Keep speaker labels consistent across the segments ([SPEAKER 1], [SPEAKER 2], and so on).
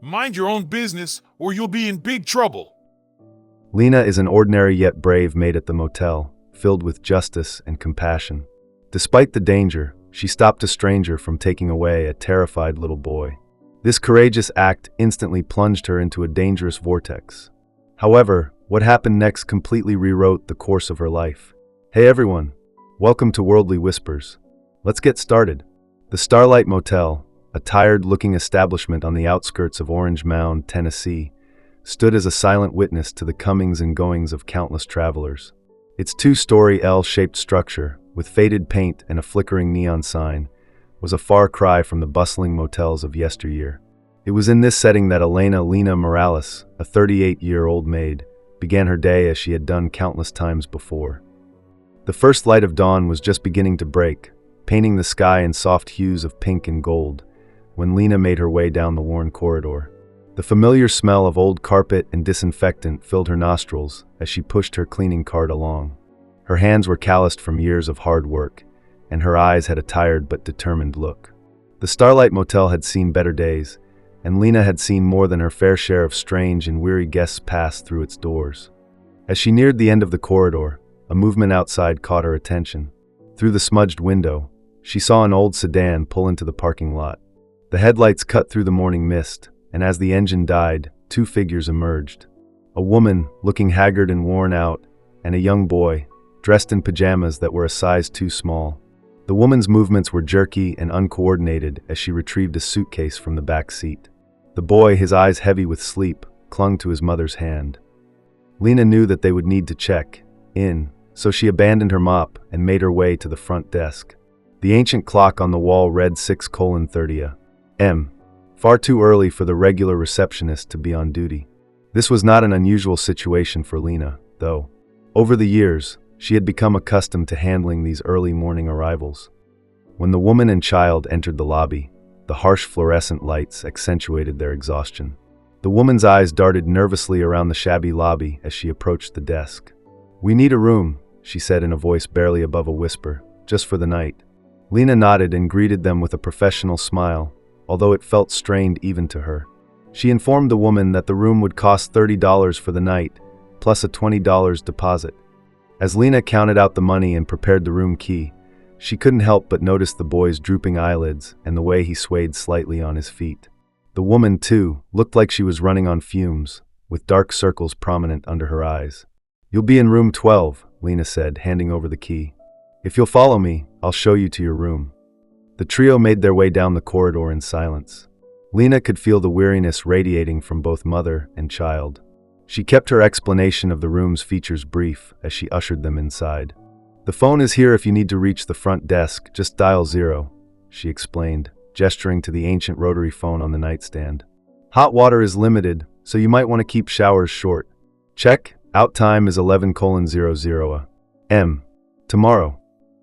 [SPEAKER 1] Mind your own business or you'll be in big trouble.
[SPEAKER 2] Lena is an ordinary yet brave maid at the motel, filled with justice and compassion. Despite the danger, she stopped a stranger from taking away a terrified little boy. This courageous act instantly plunged her into a dangerous vortex. However, what happened next completely rewrote the course of her life. Hey everyone, welcome to Worldly Whispers. Let's get started. The Starlight Motel, a tired-looking establishment on the outskirts of Orange Mound, Tennessee, stood as a silent witness to the comings and goings of countless travelers. Its two-story L-shaped structure, with faded paint and a flickering neon sign, was a far cry from the bustling motels of yesteryear. It was in this setting that Lena Morales, a 38-year-old maid, began her day as she had done countless times before. The first light of dawn was just beginning to break, painting the sky in soft hues of pink and gold, when Lena made her way down the worn corridor. The familiar smell of old carpet and disinfectant filled her nostrils as she pushed her cleaning cart along. Her hands were calloused from years of hard work, and her eyes had a tired but determined look. The Starlight Motel had seen better days, and Lena had seen more than her fair share of strange and weary guests pass through its doors. As she neared the end of the corridor, a movement outside caught her attention. Through the smudged window, she saw an old sedan pull into the parking lot. The headlights cut through the morning mist, and as the engine died, two figures emerged. A woman, looking haggard and worn out, and a young boy, dressed in pajamas that were a size too small. The woman's movements were jerky and uncoordinated as she retrieved a suitcase from the back seat. The boy, his eyes heavy with sleep, clung to his mother's hand. Lena knew that they would need to check in, so she abandoned her mop and made her way to the front desk. The ancient clock on the wall read 6:30 a.m. Far too early for the regular receptionist to be on duty. This was not an unusual situation for Lena, though. Over the years, she had become accustomed to handling these early morning arrivals. When the woman and child entered the lobby, the harsh fluorescent lights accentuated their exhaustion. The woman's eyes darted nervously around the shabby lobby as she approached the desk. "We need a room," she said in a voice barely above a whisper, "just for the night." Lena nodded and greeted them with a professional smile, although it felt strained even to her. She informed the woman that the room would cost $30 for the night, plus a $20 deposit. As Lena counted out the money and prepared the room key, she couldn't help but notice the boy's drooping eyelids and the way he swayed slightly on his feet. The woman, too, looked like she was running on fumes, with dark circles prominent under her eyes. "You'll be in room 12, Lena said, handing over the key. "If you'll follow me, I'll show you to your room." The trio made their way down the corridor in silence. Lena could feel the weariness radiating from both mother and child. She kept her explanation of the room's features brief as she ushered them inside. "The phone is here if you need to reach the front desk, just dial 0, she explained, gesturing to the ancient rotary phone on the nightstand. "Hot water is limited, so you might want to keep showers short. Check, out time is 11:00 a.m. tomorrow."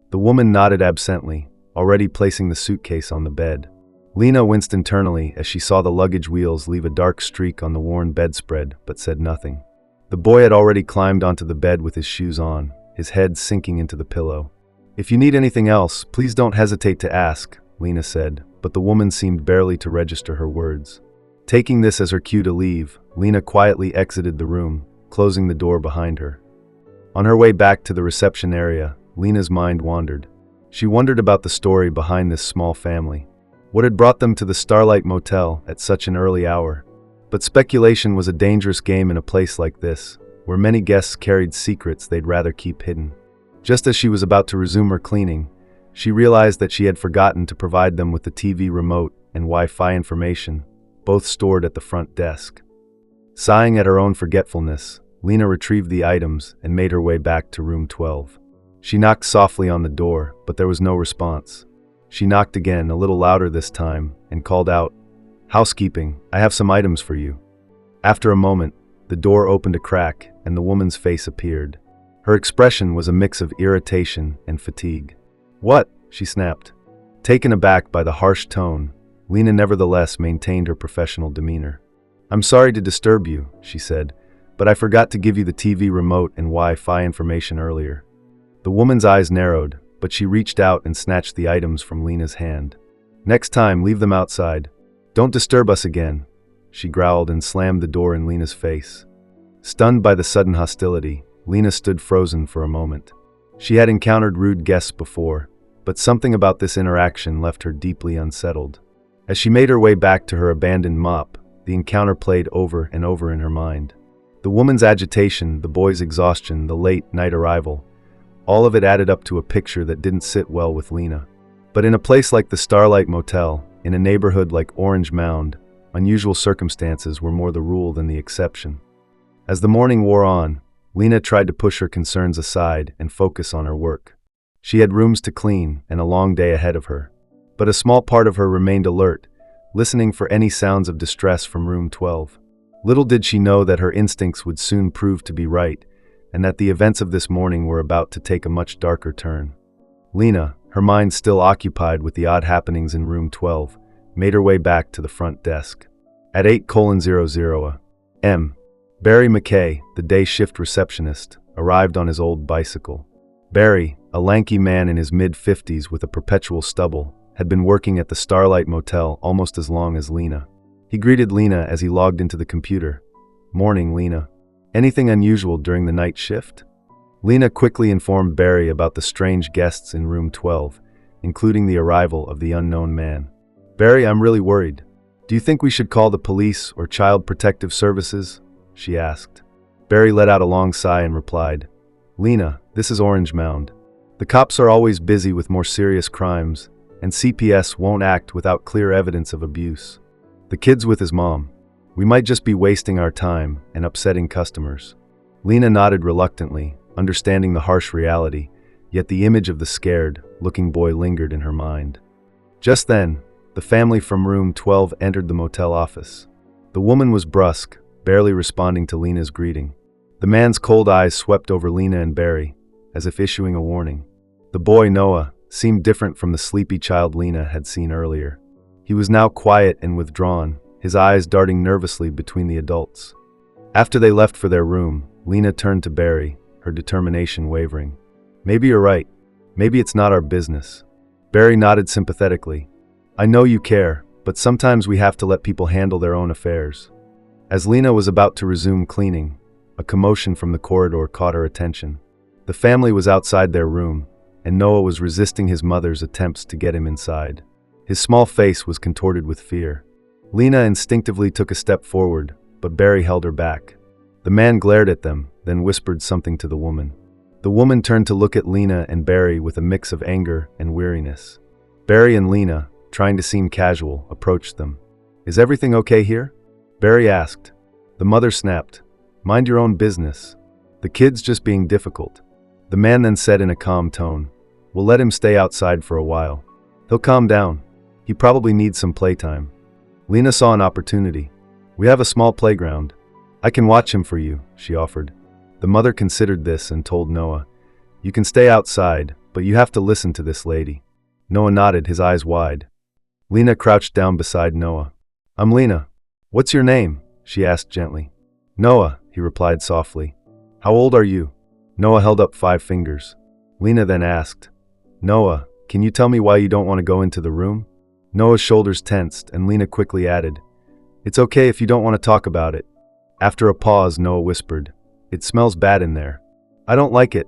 [SPEAKER 2] The woman nodded absently, already placing the suitcase on the bed. Lena winced internally as she saw the luggage wheels leave a dark streak on the worn bedspread, but said nothing. The boy had already climbed onto the bed with his shoes on, his head sinking into the pillow. "If you need anything else, please don't hesitate to ask," Lena said, but the woman seemed barely to register her words. Taking this as her cue to leave, Lena quietly exited the room, closing the door behind her. On her way back to the reception area, Lena's mind wandered. She wondered about the story behind this small family. What had brought them to the Starlight Motel at such an early hour? But speculation was a dangerous game in a place like this, where many guests carried secrets they'd rather keep hidden. Just as she was about to resume her cleaning, she realized that she had forgotten to provide them with the TV remote and Wi-Fi information, both stored at the front desk. Sighing at her own forgetfulness, Lena retrieved the items and made her way back to room 12. She knocked softly on the door, but there was no response. She knocked again, a little louder this time, and called out, "Housekeeping, I have some items for you." After a moment, the door opened a crack and the woman's face appeared. Her expression was a mix of irritation and fatigue. "What?" she snapped. Taken aback by the harsh tone, Lena nevertheless maintained her professional demeanor. "I'm sorry to disturb you," she said, "but I forgot to give you the TV remote and Wi-Fi information earlier." The woman's eyes narrowed, but she reached out and snatched the items from Lena's hand. "Next time, leave them outside. Don't disturb us again," she growled and slammed the door in Lena's face. Stunned by the sudden hostility, Lena stood frozen for a moment. She had encountered rude guests before, but something about this interaction left her deeply unsettled. As she made her way back to her abandoned mop, the encounter played over and over in her mind. The woman's agitation, the boy's exhaustion, the late night arrival, all of it added up to a picture that didn't sit well with Lena. But in a place like the Starlight Motel, in a neighborhood like Orange Mound, unusual circumstances were more the rule than the exception. As the morning wore on, Lena tried to push her concerns aside and focus on her work. She had rooms to clean and a long day ahead of her. But a small part of her remained alert, listening for any sounds of distress from room 12. Little did she know that her instincts would soon prove to be right, and that the events of this morning were about to take a much darker turn. Lena, her mind still occupied with the odd happenings in room 12, made her way back to the front desk. At 8:00 a.m., Barry McKay, the day shift receptionist, arrived on his old bicycle. Barry, a lanky man in his mid-50s with a perpetual stubble, had been working at the Starlight Motel almost as long as Lena. He greeted Lena as he logged into the computer. "Morning, Lena. Anything unusual during the night shift?" Lena quickly informed Barry about the strange guests in room 12, including the arrival of the unknown man. "Barry, I'm really worried. Do you think we should call the police or Child Protective Services?" she asked. Barry let out a long sigh and replied, "Lena, this is Orange Mound. The cops are always busy with more serious crimes, and CPS won't act without clear evidence of abuse. The kid's with his mom. We might just be wasting our time and upsetting customers." Lena nodded reluctantly, understanding the harsh reality, yet the image of the scared, looking boy lingered in her mind. Just then, the family from room 12 entered the motel office. The woman was brusque, barely responding to Lena's greeting. The man's cold eyes swept over Lena and Barry, as if issuing a warning. The boy, Noah, seemed different from the sleepy child Lena had seen earlier. He was now quiet and withdrawn, his eyes darting nervously between the adults. After they left for their room, Lena turned to Barry, her determination wavering. "Maybe you're right. Maybe it's not our business." Barry nodded sympathetically. "I know you care, but sometimes we have to let people handle their own affairs." As Lena was about to resume cleaning, a commotion from the corridor caught her attention. The family was outside their room, and Noah was resisting his mother's attempts to get him inside. His small face was contorted with fear. Lena instinctively took a step forward, but Barry held her back. The man glared at them, then whispered something to the woman. The woman turned to look at Lena and Barry with a mix of anger and weariness. Barry and Lena, trying to seem casual, approached them. "Is everything okay here?" Barry asked. The mother snapped, "Mind your own business. The kid's just being difficult." The man then said in a calm tone, "We'll let him stay outside for a while. He'll calm down. He probably needs some playtime." Lena saw an opportunity. "We have a small playground. I can watch him for you," she offered. The mother considered this and told Noah, "You can stay outside, but you have to listen to this lady." Noah nodded, his eyes wide. Lena crouched down beside Noah. "I'm Lena. What's your name?" she asked gently. "Noah," he replied softly. "How old are you?" Noah held up 5 fingers. Lena then asked, "Noah, can you tell me why you don't want to go into the room?" Noah's shoulders tensed, and Lena quickly added, "It's okay if you don't want to talk about it." After a pause, Noah whispered, "It smells bad in there. I don't like it."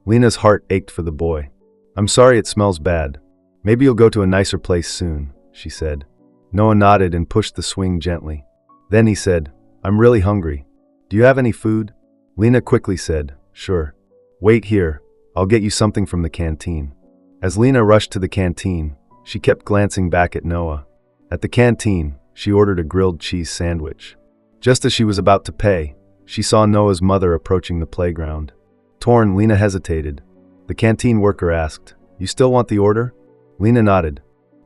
[SPEAKER 2] Lena's heart ached for the boy. "I'm sorry it smells bad. Maybe you'll go to a nicer place soon," she said. Noah nodded and pushed the swing gently. Then he said, "I'm really hungry. Do you have any food?" Lena quickly said, "Sure. Wait here. I'll get you something from the canteen." As Lena rushed to the canteen, she kept glancing back at Noah. At the canteen, she ordered a grilled cheese sandwich. Just as she was about to pay, she saw Noah's mother approaching the playground. Torn, Lena hesitated. The canteen worker asked, "You still want the order?" Lena nodded.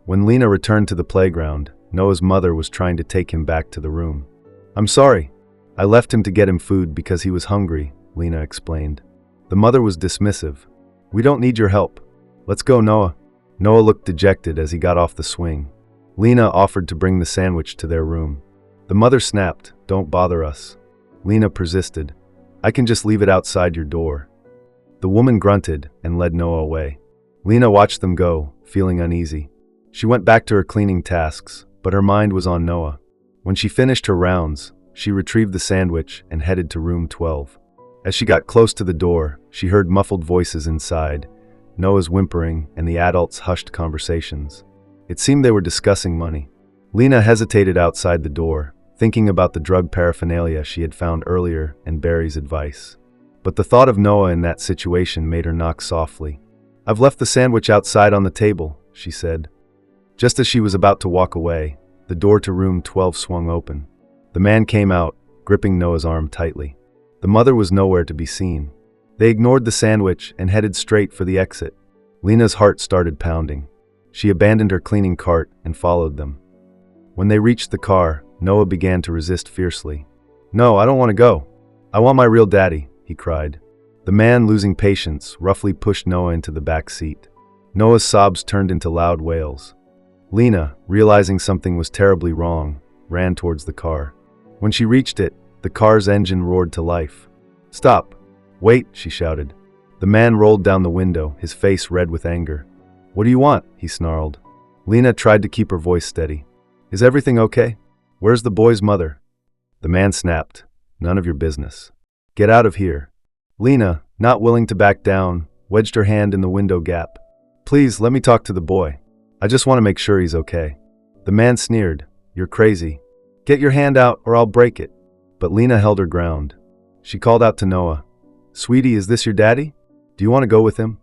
[SPEAKER 2] When Lena returned to the playground, Noah's mother was trying to take him back to the room. "I'm sorry. I left him to get him food because he was hungry," Lena explained. The mother was dismissive. "We don't need your help. Let's go, Noah." Noah looked dejected as he got off the swing. Lena offered to bring the sandwich to their room. The mother snapped, "Don't bother us." Lena persisted, "I can just leave it outside your door." The woman grunted and led Noah away. Lena watched them go, feeling uneasy. She went back to her cleaning tasks, but her mind was on Noah. When she finished her rounds, she retrieved the sandwich and headed to room 12. As she got close to the door, she heard muffled voices inside, Noah's whimpering and the adults' hushed conversations. It seemed they were discussing money. Lena hesitated outside the door, thinking about the drug paraphernalia she had found earlier and Barry's advice. But the thought of Noah in that situation made her knock softly. "I've left the sandwich outside on the table," she said. Just as she was about to walk away, the door to room 12 swung open. The man came out, gripping Noah's arm tightly. The mother was nowhere to be seen. They ignored the sandwich and headed straight for the exit. Lena's heart started pounding. She abandoned her cleaning cart and followed them. When they reached the car, Noah began to resist fiercely. "No, I don't want to go. I want my real daddy," he cried. The man, losing patience, roughly pushed Noah into the back seat. Noah's sobs turned into loud wails. Lena, realizing something was terribly wrong, ran towards the car. When she reached it, the car's engine roared to life. "Stop! Wait!" she shouted. The man rolled down the window, his face red with anger. "What do you want?" he snarled. Lena tried to keep her voice steady. "Is everything okay? Where's the boy's mother?" The man snapped. "None of your business. Get out of here." Lena, not willing to back down, wedged her hand in the window gap. "Please, let me talk to the boy. I just want to make sure he's okay." The man sneered. "You're crazy. Get your hand out or I'll break it." But Lena held her ground. She called out to Noah. "Sweetie, is this your daddy? Do you want to go with him?"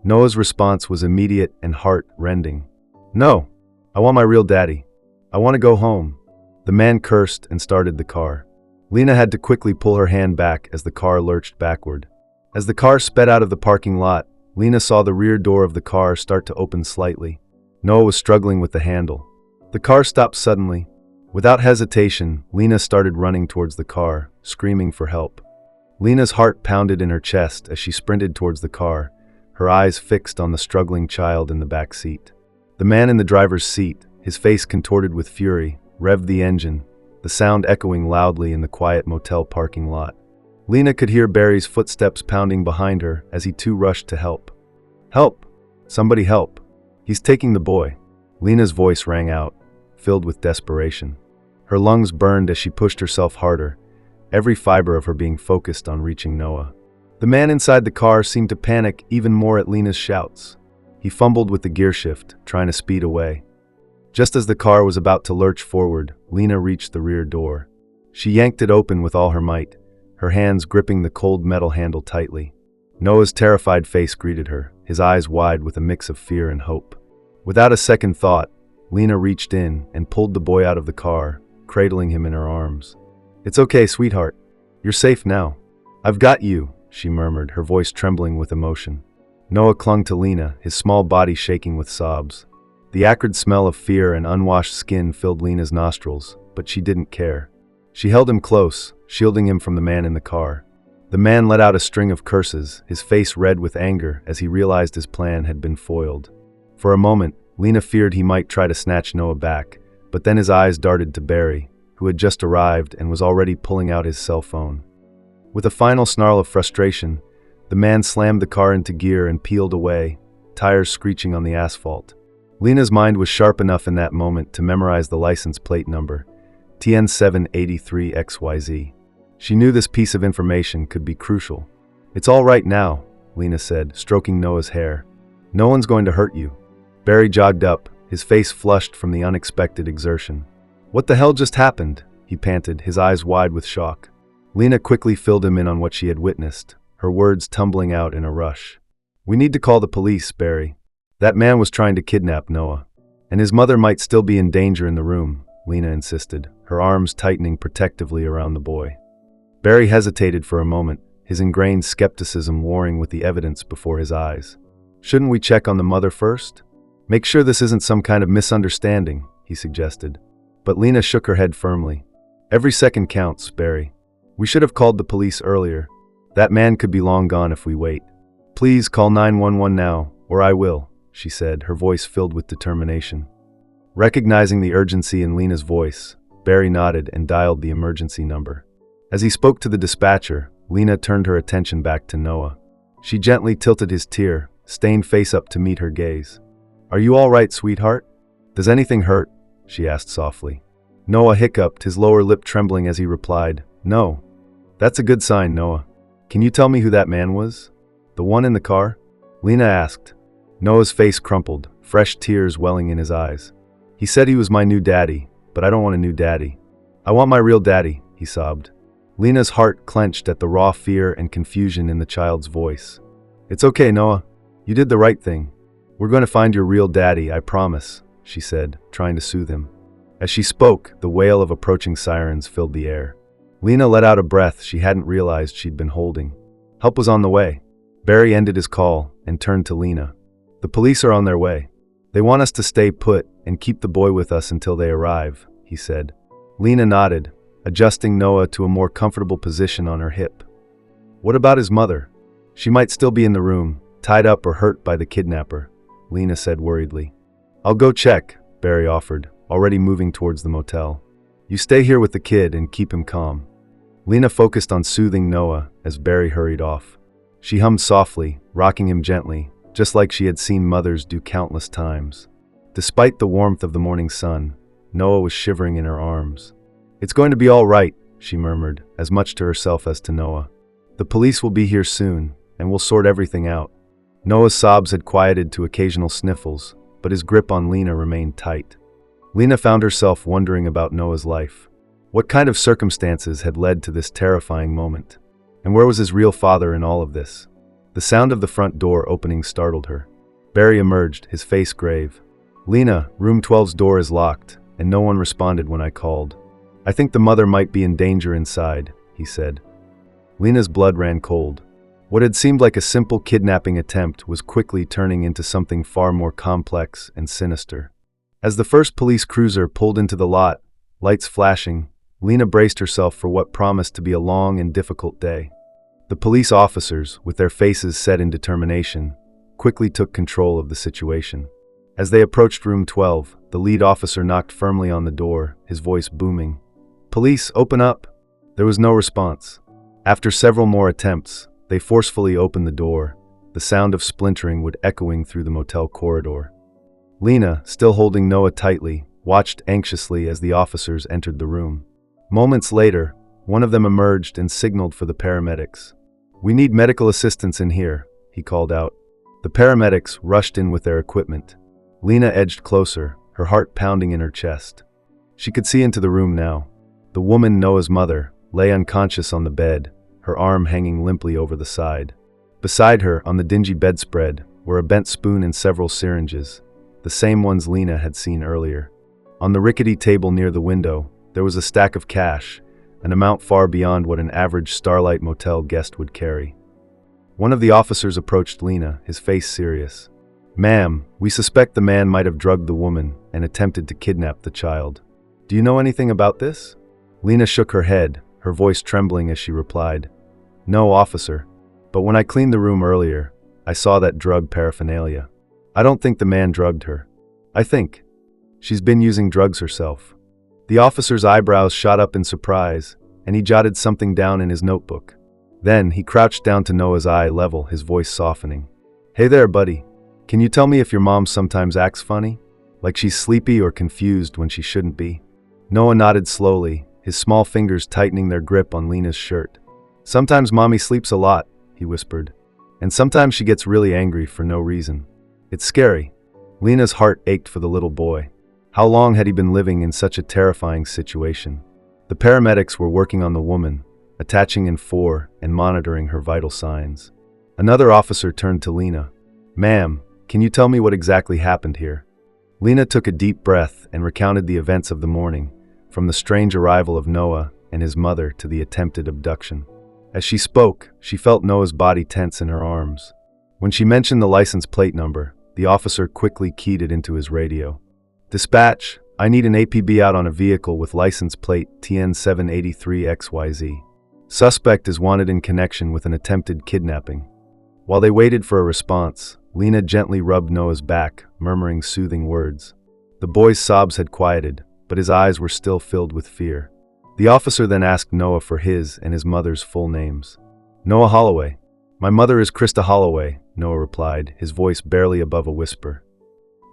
[SPEAKER 2] Noah's response was immediate and heart-rending. "No, I want my real daddy. I want to go home." The man cursed and started the car. Lena had to quickly pull her hand back as the car lurched backward. As the car sped out of the parking lot, Lena saw the rear door of the car start to open slightly. Noah was struggling with the handle. The car stopped suddenly. Without hesitation, Lena started running towards the car, screaming for help. Lena's heart pounded in her chest as she sprinted towards the car, her eyes fixed on the struggling child in the back seat. The man in the driver's seat, his face contorted with fury, revved the engine, the sound echoing loudly in the quiet motel parking lot. Lena could hear Barry's footsteps pounding behind her as he too rushed to help. "Help! Somebody help! He's taking the boy." Lena's voice rang out, filled with desperation. Her lungs burned as she pushed herself harder, every fiber of her being focused on reaching Noah. The man inside the car seemed to panic even more at Lena's shouts. He fumbled with the gear shift, trying to speed away. Just as the car was about to lurch forward, Lena reached the rear door. She yanked it open with all her might, her hands gripping the cold metal handle tightly. Noah's terrified face greeted her, his eyes wide with a mix of fear and hope. Without a second thought, Lena reached in and pulled the boy out of the car, cradling him in her arms. "It's okay, sweetheart. You're safe now. I've got you," she murmured, her voice trembling with emotion. Noah clung to Lena, his small body shaking with sobs. The acrid smell of fear and unwashed skin filled Lena's nostrils, but she didn't care. She held him close, shielding him from the man in the car. The man let out a string of curses, his face red with anger as he realized his plan had been foiled. For a moment, Lena feared he might try to snatch Noah back, but then his eyes darted to Barry, who had just arrived and was already pulling out his cell phone. With a final snarl of frustration, the man slammed the car into gear and peeled away, tires screeching on the asphalt. Lena's mind was sharp enough in that moment to memorize the license plate number, TN783XYZ. She knew this piece of information could be crucial. "It's all right now," Lena said, stroking Noah's hair. "No one's going to hurt you." Barry jogged up, his face flushed from the unexpected exertion. "What the hell just happened?" he panted, his eyes wide with shock. Lena quickly filled him in on what she had witnessed, her words tumbling out in a rush. "We need to call the police, Barry. That man was trying to kidnap Noah. And his mother might still be in danger in the room," Lena insisted, her arms tightening protectively around the boy. Barry hesitated for a moment, his ingrained skepticism warring with the evidence before his eyes. "Shouldn't we check on the mother first? Make sure this isn't some kind of misunderstanding," he suggested. But Lena shook her head firmly. "Every second counts, Barry. We should have called the police earlier. That man could be long gone if we wait. Please call 911 now, or I will," she said, her voice filled with determination. Recognizing the urgency in Lena's voice, Barry nodded and dialed the emergency number. As he spoke to the dispatcher, Lena turned her attention back to Noah. She gently tilted his tear-stained face up to meet her gaze. "Are you all right, sweetheart? Does anything hurt?" she asked softly. Noah hiccuped, his lower lip trembling as he replied, "No." "That's a good sign, Noah. Can you tell me who that man was? The one in the car?" Lena asked. Noah's face crumpled, fresh tears welling in his eyes. "He said he was my new daddy, but I don't want a new daddy. I want my real daddy," he sobbed. Lena's heart clenched at the raw fear and confusion in the child's voice. "It's okay, Noah. You did the right thing. We're going to find your real daddy, I promise," she said, trying to soothe him. As she spoke, the wail of approaching sirens filled the air. Lena let out a breath she hadn't realized she'd been holding. Help was on the way. Barry ended his call and turned to Lena. "The police are on their way. They want us to stay put and keep the boy with us until they arrive," he said. Lena nodded, adjusting Noah to a more comfortable position on her hip. "What about his mother? She might still be in the room, tied up or hurt by the kidnapper," Lena said worriedly. "I'll go check," Barry offered, already moving towards the motel. "You stay here with the kid and keep him calm." Lena focused on soothing Noah as Barry hurried off. She hummed softly, rocking him gently, just like she had seen mothers do countless times. Despite the warmth of the morning sun, Noah was shivering in her arms. "It's going to be all right," she murmured, as much to herself as to Noah. "The police will be here soon, and we'll sort everything out." Noah's sobs had quieted to occasional sniffles, but his grip on Lena remained tight. Lena found herself wondering about Noah's life. What kind of circumstances had led to this terrifying moment? And where was his real father in all of this? The sound of the front door opening startled her. Barry emerged, his face grave. "Lena, room 12's door is locked, and no one responded when I called. I think the mother might be in danger inside," he said. Lena's blood ran cold. What had seemed like a simple kidnapping attempt was quickly turning into something far more complex and sinister. As the first police cruiser pulled into the lot, lights flashing, Lena braced herself for what promised to be a long and difficult day. The police officers, with their faces set in determination, quickly took control of the situation. As they approached room 12, the lead officer knocked firmly on the door, his voice booming. "Police, open up!" There was no response. After several more attempts, they forcefully opened the door, the sound of splintering would echoing through the motel corridor. Lena, still holding Noah tightly, watched anxiously as the officers entered the room. Moments later, one of them emerged and signaled for the paramedics. "We need medical assistance in here," he called out. The paramedics rushed in with their equipment. Lena edged closer, her heart pounding in her chest. She could see into the room now. The woman, Noah's mother, lay unconscious on the bed, her arm hanging limply over the side. Beside her, on the dingy bedspread, were a bent spoon and several syringes, the same ones Lena had seen earlier. On the rickety table near the window, there was a stack of cash, an amount far beyond what an average Starlight Motel guest would carry. One of the officers approached Lena, his face serious. "Ma'am, we suspect the man might have drugged the woman and attempted to kidnap the child. Do you know anything about this?" Lena shook her head, her voice trembling as she replied, "No, officer, but when I cleaned the room earlier, I saw that drug paraphernalia. I don't think the man drugged her. I think she's been using drugs herself." The officer's eyebrows shot up in surprise, and he jotted something down in his notebook. Then he crouched down to Noah's eye level, his voice softening. "Hey there, buddy. Can you tell me if your mom sometimes acts funny? Like she's sleepy or confused when she shouldn't be?" Noah nodded slowly, his small fingers tightening their grip on Lena's shirt. "Sometimes mommy sleeps a lot," he whispered. "And sometimes she gets really angry for no reason. It's scary." Lena's heart ached for the little boy. How long had he been living in such a terrifying situation? The paramedics were working on the woman, attaching N4 and monitoring her vital signs. Another officer turned to Lena. "Ma'am, can you tell me what exactly happened here?" Lena took a deep breath and recounted the events of the morning, from the strange arrival of Noah and his mother to the attempted abduction. As she spoke, she felt Noah's body tense in her arms. When she mentioned the license plate number, the officer quickly keyed it into his radio. "Dispatch, I need an APB out on a vehicle with license plate TN783XYZ. Suspect is wanted in connection with an attempted kidnapping." While they waited for a response, Lena gently rubbed Noah's back, murmuring soothing words. The boy's sobs had quieted, but his eyes were still filled with fear. The officer then asked Noah for his and his mother's full names. "Noah Holloway." "My mother is Krista Holloway," Noah replied, his voice barely above a whisper.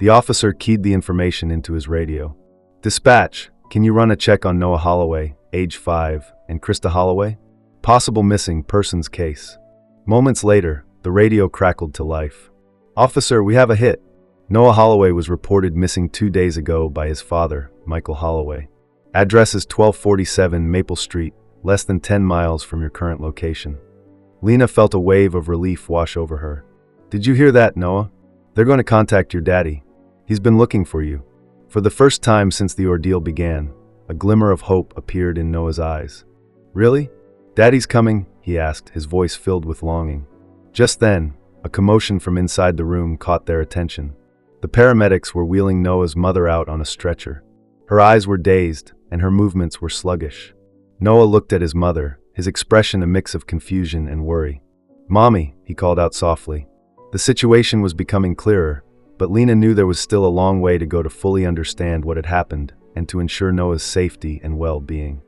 [SPEAKER 2] The officer keyed the information into his radio. "Dispatch, Can you run a check on Noah Holloway, age 5, and Krista Holloway? Possible missing persons case. Moments later, the radio crackled to life. Officer, we have a hit. Noah Holloway was reported missing 2 days ago by his father, Michael Holloway. Address is 1247 Maple Street, less than 10 miles from your current location. Lena felt a wave of relief wash over her. Did you hear that, Noah? They're going to contact your daddy. He's been looking for you. For the first time since the ordeal began, a glimmer of hope appeared in Noah's eyes. Really? Daddy's coming? He asked, his voice filled with longing. Just then, a commotion from inside the room caught their attention. The paramedics were wheeling Noah's mother out on a stretcher. Her eyes were dazed, and her movements were sluggish. Noah looked at his mother, his expression a mix of confusion and worry. "Mommy," he called out softly. The situation was becoming clearer, but Lena knew there was still a long way to go to fully understand what had happened and to ensure Noah's safety and well-being.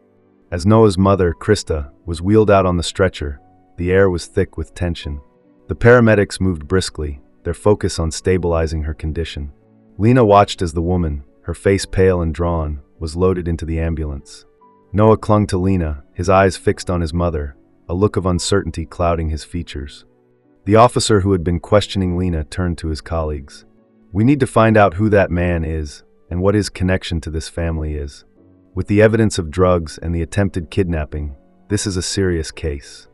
[SPEAKER 2] As Noah's mother, Krista, was wheeled out on the stretcher, the air was thick with tension. The paramedics moved briskly, their focus on stabilizing her condition. Lena watched as the woman, her face pale and drawn, was loaded into the ambulance. Noah clung to Lena, his eyes fixed on his mother, a look of uncertainty clouding his features. The officer who had been questioning Lena turned to his colleagues. "We need to find out who that man is and what his connection to this family is. With the evidence of drugs and the attempted kidnapping, this is a serious case."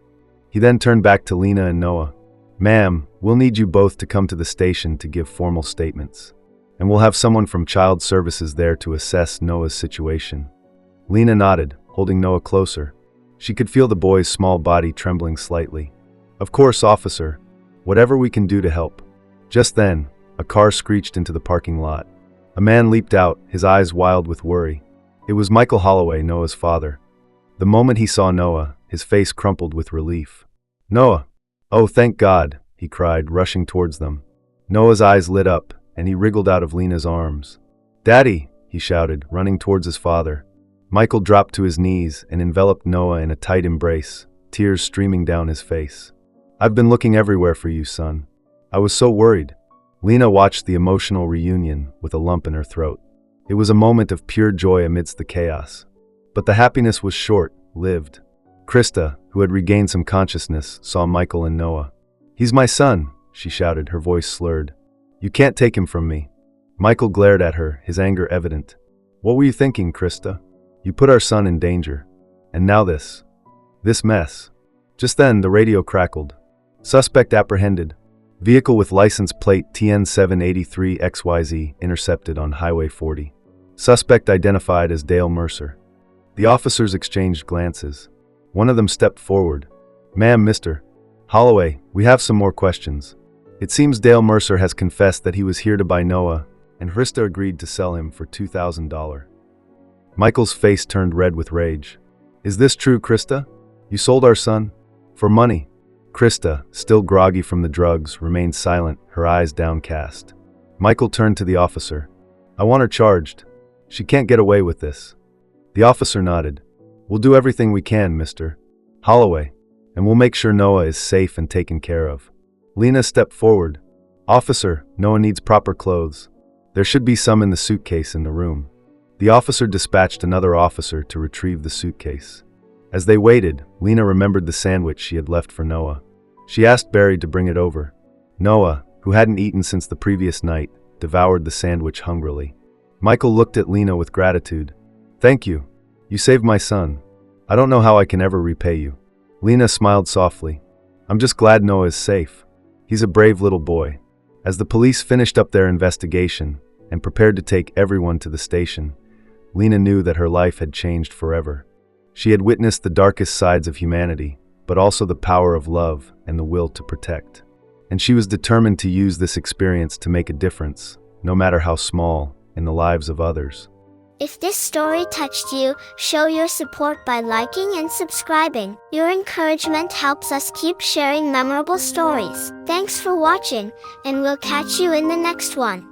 [SPEAKER 2] He then turned back to Lena and Noah. "Ma'am, we'll need you both to come to the station to give formal statements. And we'll have someone from Child Services there to assess Noah's situation." Lena nodded, holding Noah closer. She could feel the boy's small body trembling slightly. "Of course, officer. Whatever we can do to help." Just then, a car screeched into the parking lot. A man leaped out, his eyes wild with worry. It was Michael Holloway, Noah's father. The moment he saw Noah, his face crumpled with relief. "Noah! Oh, thank God!" he cried, rushing towards them. Noah's eyes lit up, and he wriggled out of Lena's arms. "Daddy!" he shouted, running towards his father. Michael dropped to his knees and enveloped Noah in a tight embrace, tears streaming down his face. "I've been looking everywhere for you, son. I was so worried." Lena watched the emotional reunion with a lump in her throat. It was a moment of pure joy amidst the chaos. But the happiness was short-lived. Krista, who had regained some consciousness, saw Michael and Noah. "He's my son," she shouted, her voice slurred. "You can't take him from me." Michael glared at her, his anger evident. "What were you thinking, Krista? You put our son in danger. And now this mess." Just then, the radio crackled. "Suspect apprehended. Vehicle with license plate TN783XYZ intercepted on Highway 40. Suspect identified as Dale Mercer." The officers exchanged glances. One of them stepped forward. "Ma'am, Mr. Holloway, we have some more questions. It seems Dale Mercer has confessed that he was here to buy Noah, and Krista agreed to sell him for $2,000. Michael's face turned red with rage. "Is this true, Krista? You sold our son? For money?" Krista, still groggy from the drugs, remained silent, her eyes downcast. Michael turned to the officer. "I want her charged. She can't get away with this." The officer nodded. "We'll do everything we can, Mr. Holloway, and we'll make sure Noah is safe and taken care of." Lena stepped forward. "Officer, Noah needs proper clothes. There should be some in the suitcase in the room." The officer dispatched another officer to retrieve the suitcase. As they waited, Lena remembered the sandwich she had left for Noah. She asked Barry to bring it over. Noah, who hadn't eaten since the previous night, devoured the sandwich hungrily. Michael looked at Lena with gratitude. "Thank you. You saved my son. I don't know how I can ever repay you." Lena smiled softly. "I'm just glad Noah is safe. He's a brave little boy." As the police finished up their investigation and prepared to take everyone to the station, Lena knew that her life had changed forever. She had witnessed the darkest sides of humanity, but also the power of love and the will to protect. And she was determined to use this experience to make a difference, no matter how small, in the lives of others.
[SPEAKER 3] If this story touched you, show your support by liking and subscribing. Your encouragement helps us keep sharing memorable stories. Thanks for watching, and we'll catch you in the next one.